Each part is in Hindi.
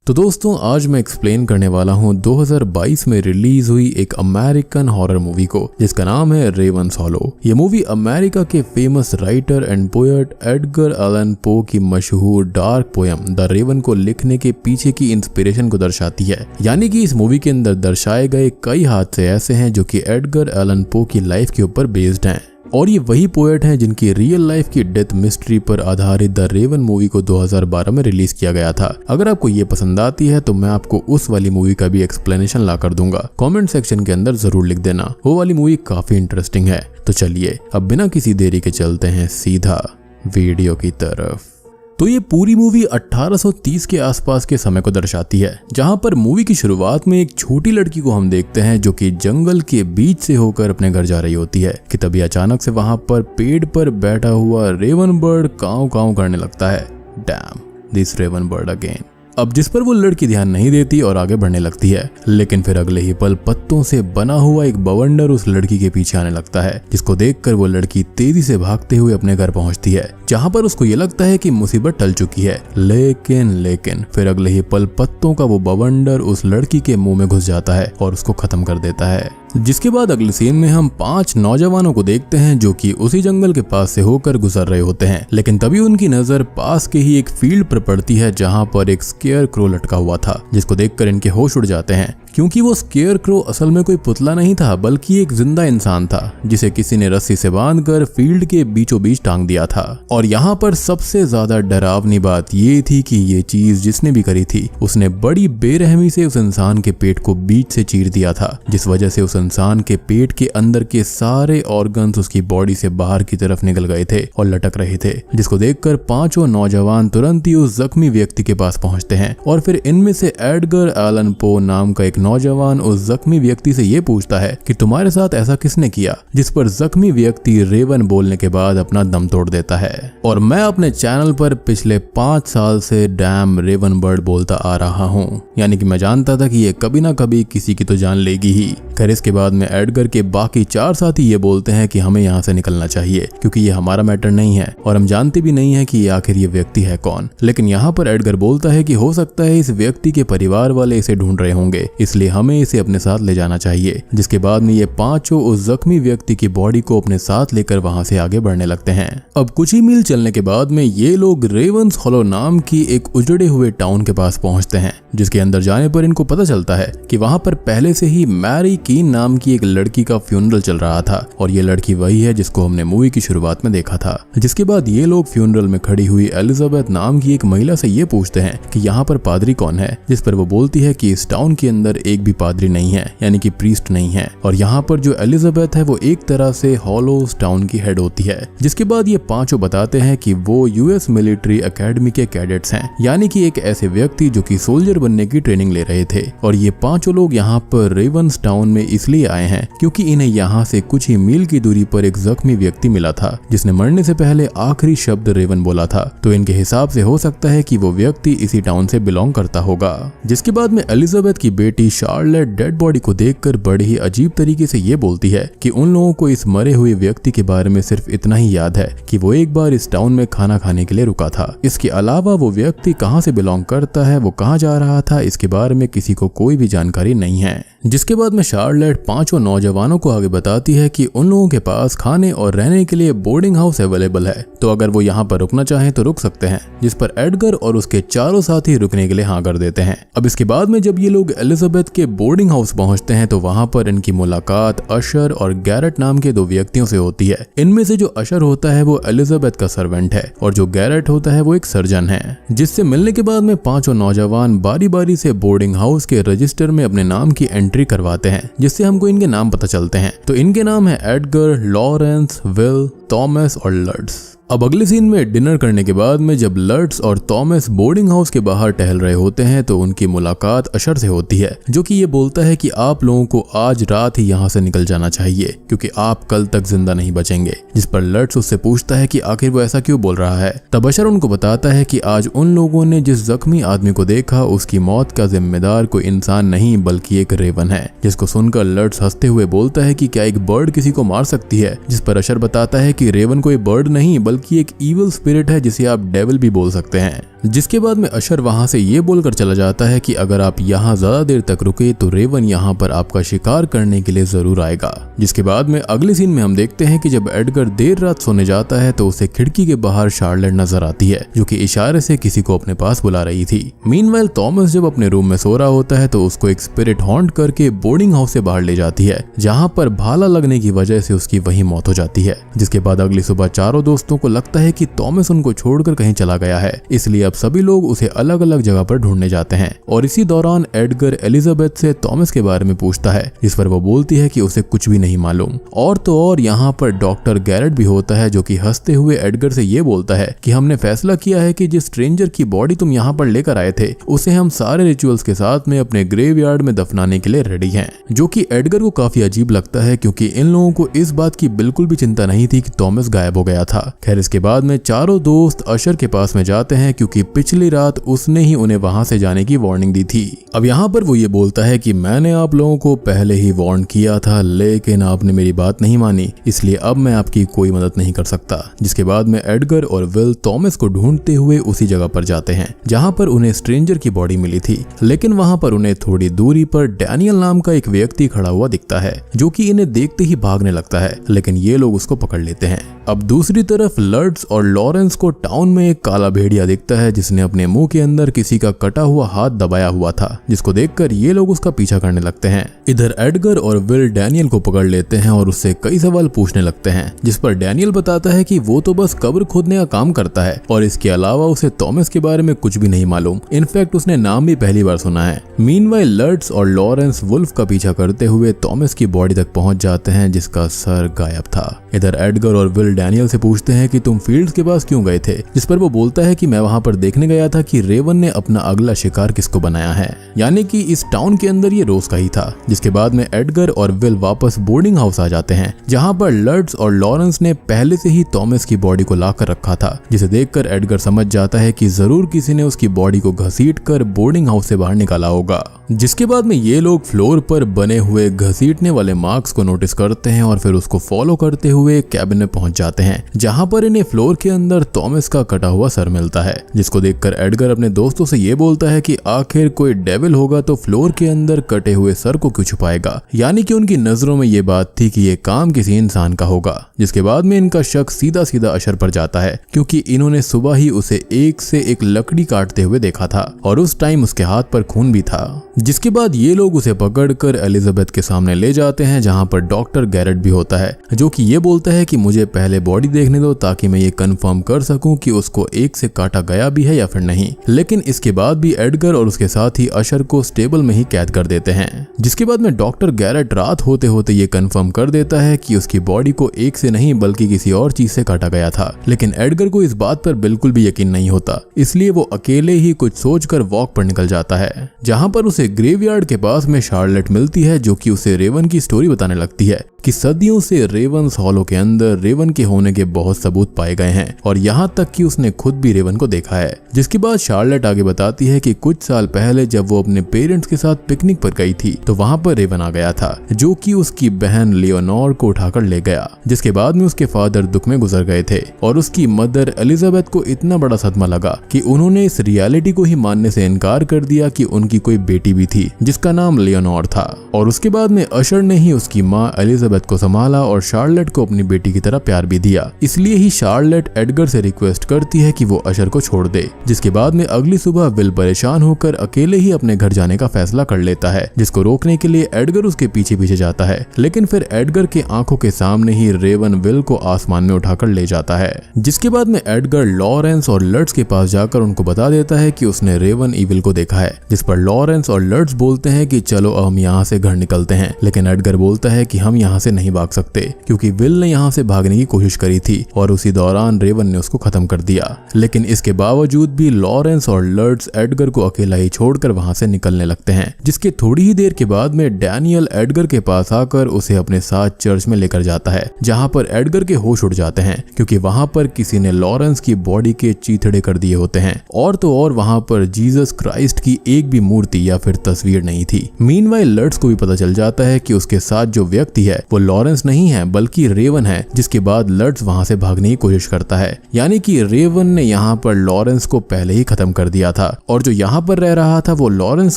तो दोस्तों आज मैं एक्सप्लेन करने वाला हूँ 2022 में रिलीज हुई एक अमेरिकन हॉरर मूवी को जिसका नाम है रेवन्स हॉलो। ये मूवी अमेरिका के famous writer and poet Edgar Allan Poe की मशहूर डार्क पोयम द रेवन को लिखने के पीछे की इंस्पिरेशन को दर्शाती है। यानी कि इस मूवी के अंदर दर्शाए गए कई हादसे ऐसे हैं जो कि एडगर एलन पो की लाइफ के ऊपर बेस्ड हैं और ये वही पोएट हैं जिनकी रियल लाइफ की डेथ मिस्ट्री पर आधारित द रेवन मूवी को 2012 में रिलीज किया गया था। अगर आपको ये पसंद आती है तो मैं आपको उस वाली मूवी का भी एक्सप्लेनेशन ला कर दूंगा। कमेंट सेक्शन के अंदर जरूर लिख देना, वो वाली मूवी काफी इंटरेस्टिंग है। तो चलिए अब बिना किसी देरी के चलते हैं सीधा वीडियो की तरफ। तो ये पूरी मूवी 1830 के आसपास के समय को दर्शाती है, जहां पर मूवी की शुरुआत में एक छोटी लड़की को हम देखते हैं जो कि जंगल के बीच से होकर अपने घर जा रही होती है कि तभी अचानक से वहां पर पेड़ पर बैठा हुआ रेवन बर्ड काव काव करने लगता है। Damn this raven bird again. अब जिस पर वो लड़की ध्यान नहीं देती और आगे बढ़ने लगती है, लेकिन फिर अगले ही पल पत्तों से बना हुआ एक बवंडर उस लड़की के पीछे आने लगता है, जिसको देखकर वो लड़की तेजी से भागते हुए अपने घर पहुंचती है, जहां पर उसको ये लगता है कि मुसीबत टल चुकी है। लेकिन फिर अगले ही पल पत्तों का वो बवंडर उस लड़की के मुंह में घुस जाता है और उसको खत्म कर देता है। जिसके बाद अगले सीन में हम 5 नौजवानों को देखते हैं जो कि उसी जंगल के पास से होकर गुजर रहे होते हैं, लेकिन तभी उनकी नजर पास के ही एक फील्ड पर पड़ती है जहां पर एक स्केयर क्रो लटका हुआ था, जिसको देखकर इनके होश उड़ जाते हैं क्योंकि वो स्केयर क्रो असल में कोई पुतला नहीं था बल्कि एक जिंदा इंसान था जिसे किसी ने रस्सी से बांधकर फील्ड के बीचों बीच टांग दिया था। और यहाँ पर सबसे ज्यादा डरावनी बात ये थी कि ये चीज जिसने भी करी थी उसने बड़ी बेरहमी से उस इंसान के पेट को बीच से चीर दिया था, जिस वजह से उस इंसान के पेट के अंदर के सारे ऑर्गन्स उसकी बॉडी से बाहर की तरफ निकल गए थे और लटक रहे थे, जिसको देखकर 5 नौजवान तुरंत ही उस जख्मी व्यक्ति के पास पहुंचते हैं और फिर इनमें से एडगर एलन पो नाम का एक नौजवान उस जख्मी व्यक्ति से ये पूछता है कि तुम्हारे साथ ऐसा किसने किया, जिस पर जख्मी व्यक्ति रेवन बोलने के बाद अपना दम तोड़ देता है। और मैं अपने चैनल पर पिछले 5 साल से डैम रेवन बर्ड बोलता आ रहा हूँ, यानी कि मैं जानता था कि ये कभी ना कभी किसी की तो जान लेगी ही। खैर इसके बाद में एडगर के बाकी 4 साथी ये बोलते हैं कि हमें यहाँ से निकलना चाहिए क्योंकि ये हमारा मैटर नहीं है और हम जानते भी नहीं है कि आखिर ये व्यक्ति है कौन। लेकिन यहाँ पर एडगर बोलता है कि हो सकता है इस व्यक्ति के परिवार वाले इसे ढूंढ रहे होंगे, इसलिए हमें इसे अपने साथ ले जाना चाहिए। जिसके बाद में ये 5 उस जख्मी व्यक्ति की बॉडी को अपने साथ लेकर वहां से आगे बढ़ने लगते हैं। अब कुछ ही मील चलने के बाद में ये लोग रेवन्स हॉलो नाम की एक उजड़े हुए टाउन के पास पहुंचते हैं, जिसके अंदर जाने पर इनको पता चलता है कि वहां पर पहले से ही मैरी कीन नाम की एक लड़की का फ्यूनरल चल रहा था और ये लड़की वही है जिसको हमने मूवी की शुरुआत में देखा था। जिसके बाद ये लोग फ्यूनरल में खड़ी हुई एलिजाबेथ नाम की एक महिला से ये पूछते हैं कि यहाँ पर पादरी कौन है, जिस पर वो बोलती है कि इस टाउन के अंदर एक भी पादरी नहीं है, यानी कि प्रीस्ट नहीं है, और यहाँ पर जो एलिजाबेथ है वो एक तरह से हॉलोज टाउन की हेड होती है। जिसके बाद ये 5 बताते हैं कि वो यूएस मिलिट्री एकेडमी के कैडेट्स हैं, यानी कि एक ऐसे व्यक्ति जो कि सोल्जर बनने की ट्रेनिंग ले रहे थे। और ये 5 लोग यहाँ पर रेवन्स टाउन में इसलिए आए हैं क्योंकि इन्हें यहाँ से कुछ ही मील की दूरी पर एक जख्मी व्यक्ति मिला था जिसने मरने से पहले आखिरी शब्द रेवन बोला था, तो इनके हिसाब से हो सकता है कि वो व्यक्ति इसी टाउन से बिलोंग करता होगा। जिसके बाद में एलिजाबेथ की बेटी शार्लेट डेड बॉडी को देखकर बड़ी ही अजीब तरीके से ये बोलती है कि उन लोगों को इस मरे हुए व्यक्ति के बारे में सिर्फ इतना ही याद है कि वो एक बार इस टाउन में खाना खाने के लिए रुका था। इसके अलावा वो व्यक्ति कहां से बिलोंग करता है, वो कहां जा रहा था, इसके बारे में किसी को कोई भी जानकारी नहीं है। जिसके बाद में शार्लेट 5 नौजवानों को आगे बताती है कि उन लोगों के पास खाने और रहने के लिए बोर्डिंग हाउस अवेलेबल है, तो अगर वो यहाँ पर रुकना चाहें तो रुक सकते हैं। जिस पर एडगर और उसके 4 साथी रुकने के लिए हाँ कर देते हैं। अब इसके बाद में जब ये लोग एलिजाबेथ के बोर्डिंग हाउस पहुंचते हैं तो वहां पर इनकी मुलाकात अशर और गैरेट नाम के 2 व्यक्तियों से होती है। इनमें से जो अशर होता है वो एलिजाबेथ का सर्वेंट है और जो गैरेट होता है वो एक सर्जन है। जिससे मिलने के बाद में 5 नौजवान बारी बारी से बोर्डिंग हाउस के रजिस्टर में अपने नाम की एंट्री करवाते हैं, जिससे हमको इनके नाम पता चलते हैं। तो इनके नाम है एडगर, लॉरेंस, विल, थॉमस और लर्ड्स। अब अगले सीन में डिनर करने के बाद में जब लर्ड्स और थॉमस बोर्डिंग हाउस के बाहर टहल रहे होते हैं तो उनकी मुलाकात अशर से होती है, जो कि ये बोलता है कि आप लोगों को आज रात ही यहाँ से निकल जाना चाहिए क्योंकि आप कल तक जिंदा नहीं बचेंगे। जिस पर लर्ड्स उससे पूछता है कि आखिर वो ऐसा क्यों बोल रहा है। तब अशर उनको बताता है कि आज उन लोगों ने जिस जख्मी आदमी को देखा उसकी मौत का जिम्मेदार कोई इंसान नहीं बल्कि एक रेवन है। जिसको सुनकर लर्ड्स हंसते हुए बोलता है कि क्या एक बर्ड किसी को मार सकती है। जिस पर अशर बताता है कि रेवन कोई बर्ड नहीं बल्कि एक ईविल स्पिरिट है जिसे आप डेविल भी बोल सकते हैं। जिसके बाद में अशर वहां से ये बोलकर चला जाता है कि अगर आप यहाँ ज्यादा देर तक रुके तो रेवन यहाँ पर आपका शिकार करने के लिए जरूर आएगा। जिसके बाद में अगले सीन में हम देखते हैं कि जब एडगर देर रात सोने जाता है तो उसे खिड़की के बाहर शार्लेट नजर आती है, जो कि इशारे से किसी को अपने पास बुला रही थी। मीनवाइल थॉमस जब अपने रूम में सो रहा होता है तो उसको एक स्पिरिट हॉन्ट करके बोर्डिंग हाउस से बाहर ले जाती है, जहाँ पर भाला लगने की वजह से उसकी वही मौत हो जाती है। जिसके बाद अगली सुबह चारों दोस्तों को लगता है कि थॉमस उनको छोड़कर कहीं चला गया है, इसलिए अब सभी लोग उसे अलग अलग जगह पर ढूंढने जाते हैं। और इसी दौरान एडगर एलिजाबेथ से थॉमस के बारे में पूछता है, जिस पर वो बोलती है कि उसे कुछ भी नहीं मालूम। और तो और यहाँ पर डॉक्टर गैरेट भी होता है, जो कि हंसते हुए एडगर से ये बोलता है कि हमने फैसला किया है कि जिस स्ट्रेंजर की बॉडी तुम यहाँ पर लेकर आए थे उसे हम सारे रिचुअल्स के साथ में अपने ग्रेवयार्ड में दफनाने के लिए रेडी हैं। जो कि एडगर को काफी अजीब लगता है, क्योंकि इन लोगों को इस बात की बिल्कुल भी चिंता नहीं थी कि थॉमस गायब हो गया था। खैर इसके बाद में चारों दोस्त अशर के पास में जाते हैं, क्योंकि पिछली रात उसने ही उन्हें वहां से जाने की वार्निंग दी थी। अब यहाँ पर वो ये बोलता है कि मैंने आप लोगों को पहले ही वार्न किया था, लेकिन आपने मेरी बात नहीं मानी, इसलिए अब मैं आपकी कोई मदद नहीं कर सकता। जिसके बाद में एडगर और विल थॉमस को ढूंढते हुए उसी जगह पर जाते हैं जहाँ पर उन्हें स्ट्रेंजर की बॉडी मिली थी। लेकिन वहाँ पर उन्हें थोड़ी दूरी पर डैनियल नाम का एक व्यक्ति खड़ा हुआ दिखता है, जो कि इन्हें देखते ही भागने लगता है, लेकिन ये लोग उसको पकड़ लेते हैं। अब दूसरी तरफ लर्ड्स और लॉरेंस को टाउन में एक काला भेड़िया दिखता है, जिसने अपने मुंह के अंदर किसी का कटा हुआ हाथ दबाया हुआ था, जिसको देखकर ये लोग उसका पीछा करने लगते हैं। इधर एडगर और विल डैनियल को पकड़ लेते हैं और उससे कई सवाल पूछने लगते हैं, जिस पर डैनियल बताता है कि वो तो बस कब्र खोदने का काम करता है और इसके अलावा उसे थॉमस के बारे में कुछ भी नहीं मालूम। इनफैक्ट उसने नाम भी पहली बार सुना है। मीनवाइल लर्ड्स और लॉरेंस वुल्फ का पीछा करते हुए थॉमस की बॉडी तक पहुंच जाते हैं, जिसका सर गायब था। इधर एडगर और विल डैनियल से पूछते हैं कि तुम फील्ड्स के पास क्यों गए थे, जिस पर वो बोलता है कि मैं वहां पर देखने गया था कि रेवन ने अपना अगला शिकार किसको बनाया है, यानी कि इस टाउन के अंदर ये रोज का ही था। जिसके बाद में एडगर और विल वापस बोर्डिंग हाउस आ जाते हैं, जहां पर लर्ड्स और लॉरेंस ने पहले से ही थॉमस की बॉडी को लाकर रखा था, जिसे देखकर एडगर समझ जाता है कि जरूर किसी ने उसकी बॉडी को घसीटकर बोर्डिंग हाउस से बाहर निकाला होगा। जिसके बाद में ये लोग फ्लोर पर बने हुए घसीटने वाले मार्क्स को नोटिस करते हैं और फिर उसको फॉलो करते हुए कैबिन में पहुंच जाते हैं, जहां पर इन्हें फ्लोर के अंदर थॉमस का कटा हुआ सर मिलता है। जिसको देखकर एडगर अपने दोस्तों से ये बोलता है कि आखिर कोई डेविल होगा तो फ्लोर के अंदर कटे हुए सर को क्यों छुपाएगा, यानी कि उनकी नजरों में ये बात थी कि ये काम किसी इंसान का होगा। जिसके बाद में इनका शक सीधा सीधा अशर पर जाता है, क्योंकि इन्होंने सुबह ही उसे एक से एक लकड़ी काटते हुए देखा था और उस टाइम उसके हाथ पर खून भी था। जिसके बाद ये लोग उसे पकड़कर एलिजाबेथ के सामने ले जाते हैं, जहां पर डॉक्टर गैरेट भी होता है, जो कि ये बोलता है कि मुझे पहले बॉडी देखने दो ताकि मैं ये कंफर्म कर सकूं कि उसको एक से काटा गया भी है या फिर नहीं। लेकिन इसके बाद भी एडगर और उसके साथ ही अशर को स्टेबल में ही कैद कर देते हैं। जिसके बाद में डॉक्टर गैरेट रात होते होते ये कंफर्म कर देता है कि उसकी बॉडी को एक से नहीं बल्कि किसी और चीज से काटा गया था। लेकिन एडगर को इस बात पर बिल्कुल भी यकीन नहीं होता, इसलिए वो अकेले ही कुछ सोचकर वॉक पर निकल जाता है, जहां पर उसे ग्रेवयार्ड के पास में शार्लेट मिलती है, जो कि उसे रेवन की स्टोरी बताने लगती है कि सदियों से रेवंस हॉलो के अंदर रेवन के होने के बहुत सबूत पाए गए हैं और यहाँ तक कि उसने खुद भी रेवन को देखा है। जिसके बाद शार्लेट आगे बताती है कि कुछ साल पहले जब वो अपने पेरेंट्स के साथ पिकनिक पर गई थी तो वहाँ पर रेवन आ गया था, जो कि उसकी बहन लियोनोर को उठाकर ले गया। जिसके बाद में उसके फादर दुख में गुजर गए थे और उसकी मदर एलिजाबेथ को इतना बड़ा सदमा लगा कि उन्होंने इस रियलिटी को ही मानने से इनकार कर दिया कि उनकी कोई बेटी भी थी जिसका नाम लियोनोर था। और उसके बाद में अशर ने ही उसकी माँ एलिजाबेथ को संभाला और शार्लेट को अपनी बेटी की तरह प्यार भी दिया। इसलिए ही शार्लेट एडगर से रिक्वेस्ट करती है कि वो अशर को छोड़ दे। जिसके बाद में अगली सुबह विल परेशान होकर अकेले ही अपने घर जाने का फैसला कर लेता है, जिसको रोकने के लिए एडगर उसके पीछे पीछे जाता है। लेकिन फिर एडगर के आंखों के सामने ही रेवन विल को आसमान में उठाकर ले जाता है। जिसके बाद में एडगर लॉरेंस और लर्ड्स के पास जाकर उनको बता देता है कि उसने रेवन इविल को देखा है। जिस पर लॉरेंस और लर्ड्स बोलते हैं कि चलो हम यहाँ से घर निकलते हैं। लेकिन एडगर बोलता है कि हम यहाँ से नहीं भाग सकते, क्योंकि विल ने यहाँ से भागने की कोशिश करी थी और उसी दौरान रेवन ने उसको खत्म कर दिया। लेकिन इसके बावजूद भी लॉरेंस और लर्ड्स एडगर को अकेला ही छोड़कर वहाँ से निकलने लगते हैं। जिसके थोड़ी ही देर के बाद में डैनियल एडगर के पास आकर उसे अपने साथ चर्च में लेकर जाता है, जहाँ पर एडगर के होश उड़ जाते हैं, क्योंकि वहाँ पर किसी ने लॉरेंस की बॉडी के चीथड़े कर दिए होते हैं। और तो और वहाँ पर जीसस क्राइस्ट की एक भी मूर्ति या फिर तस्वीर नहीं थी। मीनवाइल लर्ट्स को भी पता चल जाता है कि उसके साथ जो व्यक्ति है वो लॉरेंस नहीं है बल्कि रेवन है, जिसके बाद लर्ट्स वहां से भागने की कोशिश करता है। यानी कि रेवन ने यहाँ पर लॉरेंस को पहले ही खत्म कर दिया था और जो यहाँ पर रह रहा था वो लॉरेंस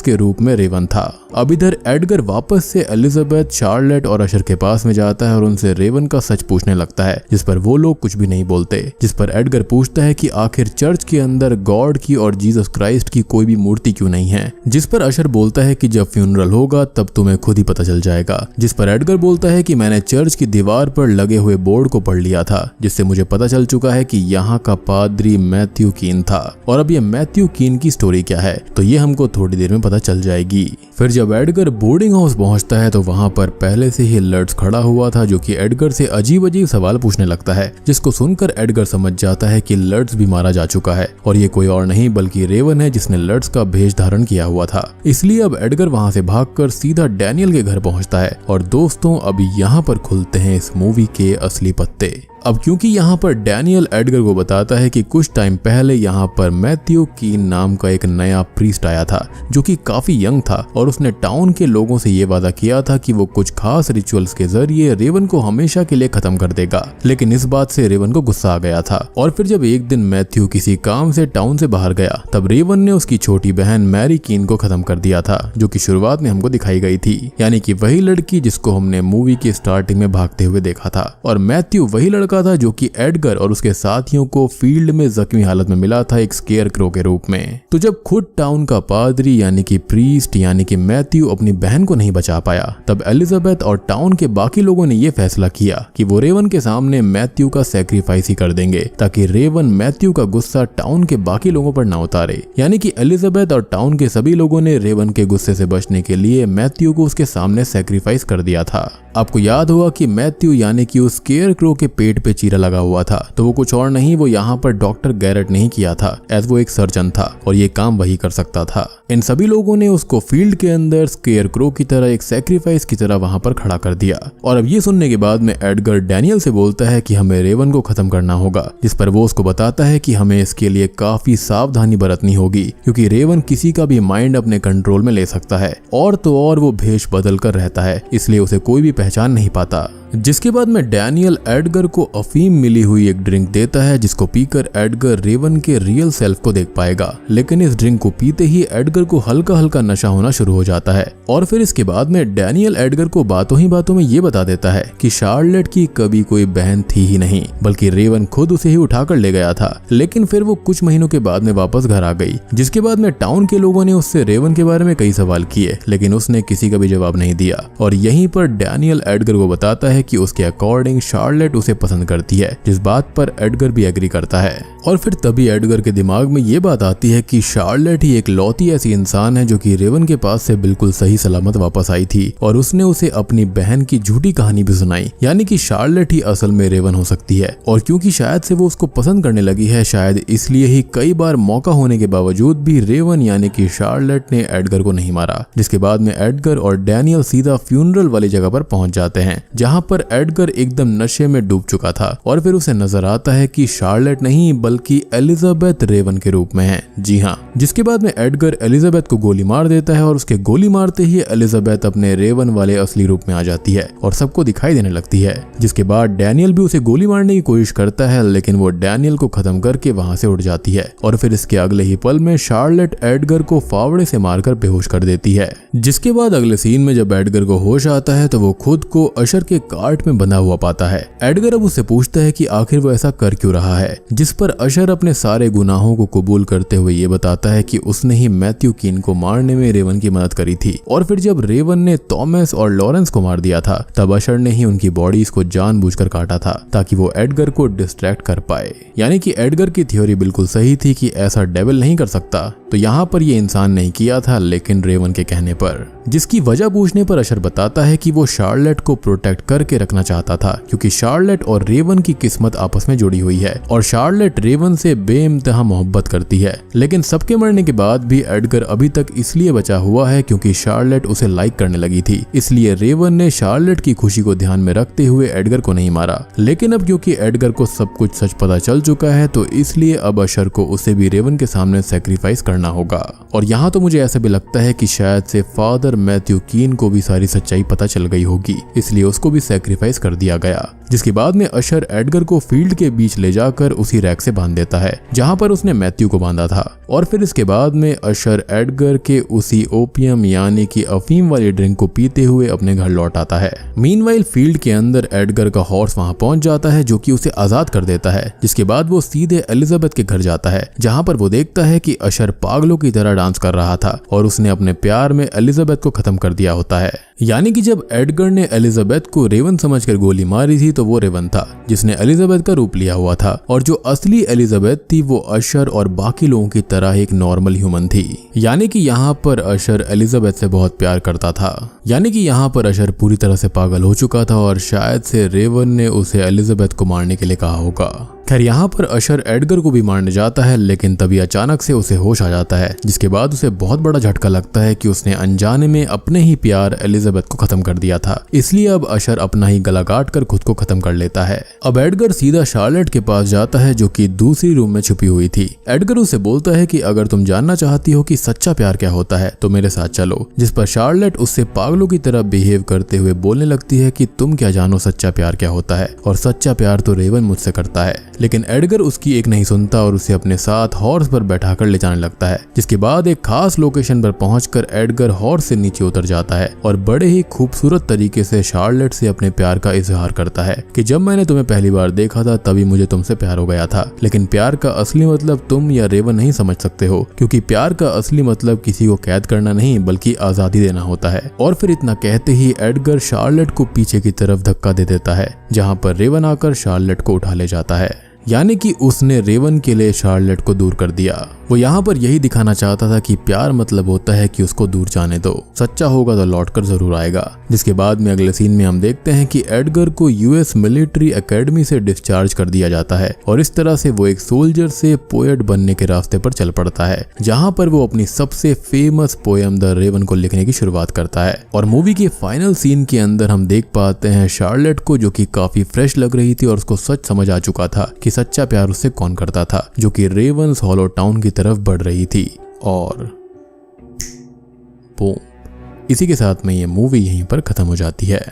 के रूप में रेवन था। अब इधर एडगर वापस से एलिजाबेथ, शार्लेट और अशर के पास में जाता है और उनसे रेवन का सच पूछने लगता है, जिस पर वो लोग कुछ भी नहीं बोलते। जिस पर एडगर पूछता है कि आखिर चर्च के अंदर गॉड की और जीसस क्राइस्ट की कोई भी मूर्ति क्यों नहीं है। जिस पर अशर बोलता है कि जब फ्यूनरल होगा तब तुम्हें खुद ही पता चल जाएगा। जिस पर एडगर बोलता है कि मैंने चर्च की दीवार पर लगे हुए बोर्ड को पढ़ लिया था, जिससे मुझे पता चल चुका है कि यहाँ का पादरी मैथ्यू कीन था। और अब ये मैथ्यू कीन की स्टोरी क्या है तो ये हमको थोड़ी देर में पता चल जाएगी। फिर जब एडगर बोर्डिंग हाउस पहुंचता है तो वहां पर पहले से ही लर्ट्स खड़ा हुआ था, जो कि एडगर से अजीब अजीब सवाल पूछने लगता है, जिसको सुनकर एडगर समझ जाता है कि लर्ट्स भी मारा जा चुका है और ये कोई और नहीं बल्कि रेवन है, जिसने लर्ट्स का भेष धारण किया हुआ था। इसलिए अब एडगर वहां से भागकर सीधा डैनियल के घर पहुंचता है। और दोस्तों अभी यहाँ पर खुलते हैं इस मूवी के असली पत्ते। अब क्योंकि यहाँ पर डैनियल एडगर को बताता है कि कुछ टाइम पहले यहाँ पर मैथ्यू कीन नाम का एक नया प्रीस्ट आया था, जो कि काफी यंग था और उसने टाउन के लोगों से ये वादा किया था कि वो कुछ खास रिचुअल्स के जरिए रेवन को हमेशा के लिए खत्म कर देगा। लेकिन इस बात से रेवन को गुस्सा आ गया था और फिर जब एक दिन मैथ्यू किसी काम से टाउन से बाहर गया तब रेवन ने उसकी छोटी बहन मैरी कीन को खत्म कर दिया था, जो कि शुरुआत में हमको दिखाई गई थी। यानी कि वही लड़की जिसको हमने मूवी की स्टार्टिंग में भागते हुए देखा था। और मैथ्यू वही लड़का था जो कि एडगर और उसके साथियों को फील्ड में जख्मी हालत में मिला था एक स्केयर क्रो के रूप में। तो जब खुद टाउन का पादरी यानी कि प्रीस्ट यानी कि मैथ्यू अपनी बहन को नहीं बचा पाया, तब एलिजाबेथ और टाउन के बाकी लोगों ने यह फैसला किया कि वो रेवन के सामने मैथ्यू का सैक्रिफाइस ही कर देंगे, ताकि रेवन मैथ्यू का गुस्सा टाउन के बाकी लोगों पर न उतारे। यानी कि एलिजाबेथ और टाउन के सभी लोगों ने रेवन के गुस्से से बचने के लिए मैथ्यू को उसके सामने सैक्रिफाइस कर दिया था। आपको याद होगा कि मैथ्यू यानी कि उस स्केयर क्रो के पेट पे चीरा लगा हुआ था, तो वो कुछ और नहीं, वो यहाँ पर डॉक्टर गैरेट नहीं किया था, एज वो एक सर्जन था और ये काम वही कर सकता था। इन सभी लोगों ने उसको फील्ड के अंदर स्केयर क्रो की तरह एक सैक्रिफाइस की तरह वहां पर खड़ा कर दिया। और अब ये सुनने के बाद में एडगर डैनियल से बोलता है कि हमें रेवन को खत्म करना होगा, जिस पर वो उसको बताता है कि हमें इसके लिए काफी सावधानी बरतनी होगी, क्योंकि रेवन किसी का भी माइंड अपने कंट्रोल में ले सकता है और तो और वो भेष बदल कर रहता है, इसलिए उसे कोई भी पहचान नहीं पाता। जिसके बाद में डैनियल एडगर को अफीम मिली हुई एक ड्रिंक देता है, जिसको पीकर एडगर रेवन के रियल सेल्फ को देख पाएगा। लेकिन इस ड्रिंक को पीते ही एडगर को हल्का हल्का नशा होना शुरू हो जाता है और फिर इसके बाद में डैनियल एडगर को बातों ही बातों में ये बता देता है कि शार्लेट की कभी कोई बहन थी ही नहीं, बल्कि रेवन खुद उसे ही उठाकर ले गया था। लेकिन फिर वो कुछ महीनों के बाद में वापस घर आ गई। जिसके बाद में टाउन के लोगों ने उससे रेवन के बारे में कई सवाल किए, लेकिन उसने किसी का भी जवाब नहीं दिया। और यहीं पर डैनियल एडगर को बताता है कि उसके अकॉर्डिंग शार्लेट उसे पसंद करती है, जिस बात पर एडगर भी एग्री करता है। और फिर तभी एडगर के दिमाग में ये बात आती है कि शार्लेट ही एक लौती ऐसी इंसान है जो कि रेवन के पास से बिल्कुल सही सलामत वापस आई थी और उसने उसे अपनी बहन की झूठी कहानी भी सुनाई। यानी कि शार्लेट ही असल में रेवन हो सकती है। और क्योंकि शायद से वो उसको पसंद करने लगी है, शायद इसलिए ही कई बार मौका होने के बावजूद भी रेवन यानी कि शार्लेट ने एडगर को नहीं मारा। जिसके बाद में एडगर और डैनियल सीधा फ्यूनरल वाली जगह पर पहुंच जाते हैं, जहां पर एडगर एकदम नशे में डूब चुका था और फिर उसे नजर आता है कि शार्लेट नहीं बल्कि एलिजाबेथ रेवन के रूप में है। जी हाँ। जिसके बाद में एडगर एलिजाबेथ को गोली मार देता है और उसके गोली मारते ही एलिजाबेथ अपने रेवन वाले असली रूप में आ जाती है और सबको दिखाई देने लगती है। जिसके बाद डैनियल भी उसे गोली मारने की कोशिश करता है, लेकिन वो डैनियल को खत्म करके वहां से उड़ जाती है और फिर इसके अगले ही पल में शार्लेट एडगर को फावड़े से मारकर बेहोश कर देती है। जिसके बाद अगले सीन में जब एडगर को होश आता है तो वो खुद को अशर के कार्ट में बंधा हुआ पाता है। एडगर अब उससे पूछता है कि आखिर वो ऐसा कर क्यों रहा है, जिस पर अशर अपने सारे गुनाहों को कबूल करते हुए ये बताता है कि उसने ही मैथ्यू कीन को मारने में रेवन की मदद करी थी और फिर जब रेवन ने थॉमस और लॉरेंस को मार दिया था तब अशर ने ही उनकी बॉडीज को जानबूझकर काटा था ताकि वो एडगर को डिस्ट्रैक्ट कर पाए। यानी कि एडगर की थ्योरी बिल्कुल सही थी कि ऐसा डेविल नहीं कर सकता, तो यहाँ पर ये इंसान नहीं किया था लेकिन रेवन के कहने पर। जिसकी वजह पूछने पर अशर बताता है कि वो शार्लेट को प्रोटेक्ट करके के रखना चाहता था, क्योंकि शार्लेट और रेवन की किस्मत आपस में जुड़ी हुई है और शार्लेट रेवन से बेइंतहा मोहब्बत करती है। लेकिन सबके मरने के बाद भी एडगर अभी तक इसलिए बचा हुआ है क्योंकि शार्लेट उसे लाइक करने लगी थी। इसलिए रेवन ने शार्लेट की खुशी को ध्यान में रखते हुए एडगर को नहीं मारा। लेकिन अब क्योंकि एडगर को सब कुछ सच पता चल चुका है तो इसलिए अब अशर को उसे भी रेवन के सामने सैक्रिफाइस करना होगा। और यहाँ तो मुझे ऐसा भी लगता है कि शायद से फादर मैथ्यू कीन को भी सारी सच्चाई पता चल गई होगी, इसलिए उसको भी सैक्रिफाइस कर दिया गया। जिसके बाद में अशर एडगर को फील्ड के बीच ले जाकर उसी रैक से बांध देता है जहां पर उसने मैथ्यू को बांधा था। और फिर इसके बाद में अशर एडगर के उसी ओपियम यानी कि अफीम वाली ड्रिंक को पीते हुए अपने घर लौट आता है। मीनवाइल फील्ड के अंदर एडगर का हॉर्स वहां पहुंच जाता है जो कि उसे आजाद कर देता है। जिसके बाद वो सीधे एलिजाबेथ के घर जाता है जहां पर वो देखता है कि अशर पागलों की तरह डांस कर रहा था और उसने अपने प्यार में एलिजाबेथ को खत्म कर दिया होता है। यानी कि जब एडगर ने एलिजाबेथ को रेवन समझकर गोली मारी थी तो वो रेवन था जिसने एलिजाबेथ का रूप लिया हुआ था, और जो असली एलिजाबेथ थी वो अशर और बाकी लोगों की तरह एक नॉर्मल ह्यूमन थी। यानी कि यहाँ पर अशर एलिजाबेथ से बहुत प्यार करता था। यानी कि यहाँ पर अशर पूरी तरह से पागल हो चुका था और शायद से रेवन ने उसे एलिजाबेथ को मारने के लिए कहा होगा। खैर यहाँ पर अशर एडगर को भी मारने जाता है, लेकिन तभी अचानक से उसे होश आ जाता है, जिसके बाद उसे बहुत बड़ा झटका लगता है कि उसने अनजाने में अपने ही प्यार एलिजाबेथ को खत्म कर दिया था। इसलिए अब अशर अपना ही गला काट कर खुद को खत्म कर लेता है। अब एडगर सीधा शार्लेट के पास जाता है जो कि दूसरी रूम में छुपी हुई थी। एडगर उसे बोलता है कि अगर तुम जानना चाहती हो कि सच्चा प्यार क्या होता है तो मेरे साथ चलो, जिस पर शार्लेट उससे पागलों की तरह बिहेव करते हुए बोलने लगती है कि तुम क्या जानो सच्चा प्यार क्या होता है, और सच्चा प्यार तो रेवन मुझसे करता है। लेकिन एडगर उसकी एक नहीं सुनता और उसे अपने साथ हॉर्स पर बैठाकर ले जाने लगता है। जिसके बाद एक खास लोकेशन पर पहुंचकर एडगर हॉर्स से नीचे उतर जाता है और बड़े ही खूबसूरत तरीके से शार्लेट से अपने प्यार का इजहार करता है कि जब मैंने तुम्हें पहली बार देखा था तभी मुझे तुमसे प्यार हो गया था, लेकिन प्यार का असली मतलब तुम या रेवन नहीं समझ सकते हो, क्योंकि प्यार का असली मतलब किसी को कैद करना नहीं बल्कि आजादी देना होता है। और फिर इतना कहते ही एडगर शार्लेट को पीछे की तरफ धक्का दे देता है जहां पर रेवन आकर शार्लेट को उठा ले जाता है। यानी कि उसने रेवन के लिए शार्लेट को दूर कर दिया। वो यहाँ पर यही दिखाना चाहता था कि प्यार मतलब होता है कि उसको दूर जाने दो, सच्चा होगा तो लौटकर जरूर आएगा। जिसके बाद में अगले सीन में हम देखते हैं कि एडगर को यूएस मिलिट्री एकेडमी से डिस्चार्ज कर दिया जाता है और इस तरह से वो एक सोल्जर से पोएट बनने के रास्ते पर चल पड़ता है, जहाँ पर वो अपनी सबसे फेमस पोएम द रेवन को लिखने की शुरुआत करता है। और मूवी के फाइनल सीन के अंदर हम देख पाते हैं शार्लेट को, जो कि काफी फ्रेश लग रही थी और उसको सच समझ आ चुका था कि सच्चा प्यार उससे कौन करता था, जो कि रेवंस हॉलो टाउन की तरफ बढ़ रही थी। और बूम, इसी के साथ में ये मूवी यहीं पर खत्म हो जाती है।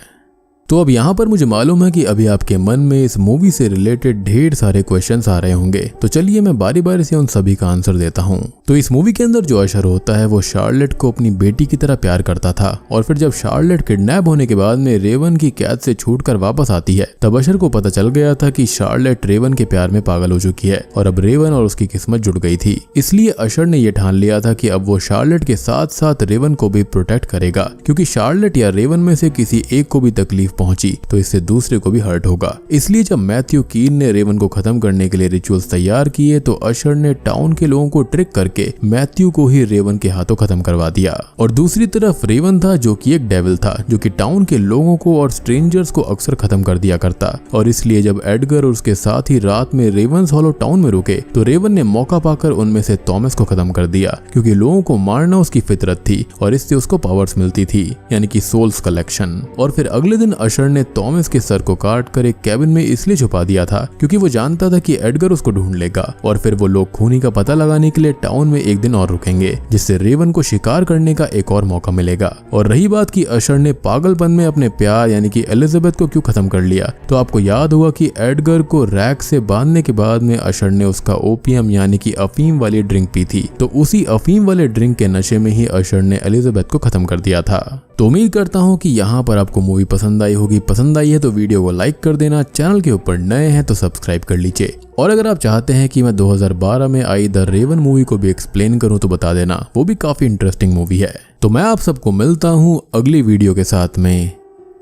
तो अब यहाँ पर मुझे मालूम है कि अभी आपके मन में इस मूवी से रिलेटेड ढेर सारे क्वेश्चंस आ रहे होंगे, तो चलिए मैं बारी बारी से उन सभी का आंसर देता हूँ। तो इस मूवी के अंदर जो अशर होता है वो शार्लेट को अपनी बेटी की तरह प्यार करता था, और फिर जब शार्लेट किडनैप होने के बाद में रेवन की कैद से छूटकर वापस आती है तब अशर को पता चल गया था कि शार्लेट रेवन के प्यार में पागल हो चुकी है और अब रेवन और उसकी किस्मत जुड़ गई थी। इसलिए अशर ने यह ठान लिया था कि अब वो शार्लेट के साथ साथ रेवन को भी प्रोटेक्ट करेगा, क्योंकि शार्लेट या रेवन में से किसी एक को भी तकलीफ पहुंची तो इससे दूसरे को भी हर्ट होगा। इसलिए जब मैथ्यू कीन ने रेवन को खत्म करने के लिए रिचुअल्स तैयार किए तो अशर ने टाउन के लोगों को ट्रिक करके मैथ्यू को ही रेवन के हाथों खत्म करवा दिया। और दूसरी तरफ रेवन था जो कि एक डेविल था, जो कि टाउन के लोगों को और स्ट्रेंजर्स को अक्सर खत्म कर दिया करता। और इसलिए जब एडगर और उसके साथ ही रात में रेवंस हॉलो टाउन में रुके तो रेवन ने मौका पाकर उनमें से थॉमस को खत्म कर दिया, क्योंकि लोगों को मारना उसकी फितरत थी और इससे उसको पावर्स मिलती थी, यानी कि सोल्स कलेक्शन। और फिर अगले दिन अशर ने थॉमस के सर को काट कर एक कैबिन में इसलिए छुपा दिया था क्योंकि वो जानता था कि एडगर उसको ढूंढ लेगा और फिर वो लोग खूनी का पता लगाने के लिए टाउन में एक दिन और रुकेंगे, जिससे रेवन को शिकार करने का एक और मौका मिलेगा। और रही बात कि अशर ने पागलपन में अपने प्यार यानी कि एलिजाबेथ को क्यों खत्म कर लिया, तो आपको याद होगा कि एडगर को रैक से बांधने के बाद में अशर ने उसका ओपियम यानी कि अफीम वाली ड्रिंक पी थी, तो उसी अफीम वाले ड्रिंक के नशे में ही अशर ने एलिजाबेथ को खत्म कर दिया था। तो उम्मीद करता हूँ कि यहाँ पर आपको मूवी पसंद आई होगी। पसंद आई है तो वीडियो को लाइक कर देना, चैनल के ऊपर नए हैं तो सब्सक्राइब कर लीजिए, और अगर आप चाहते हैं कि मैं 2012 में आई द रेवन मूवी को भी एक्सप्लेन करूं तो बता देना, वो भी काफी इंटरेस्टिंग मूवी है। तो मैं आप सबको मिलता हूँ अगली वीडियो के साथ में,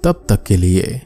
तब तक के लिए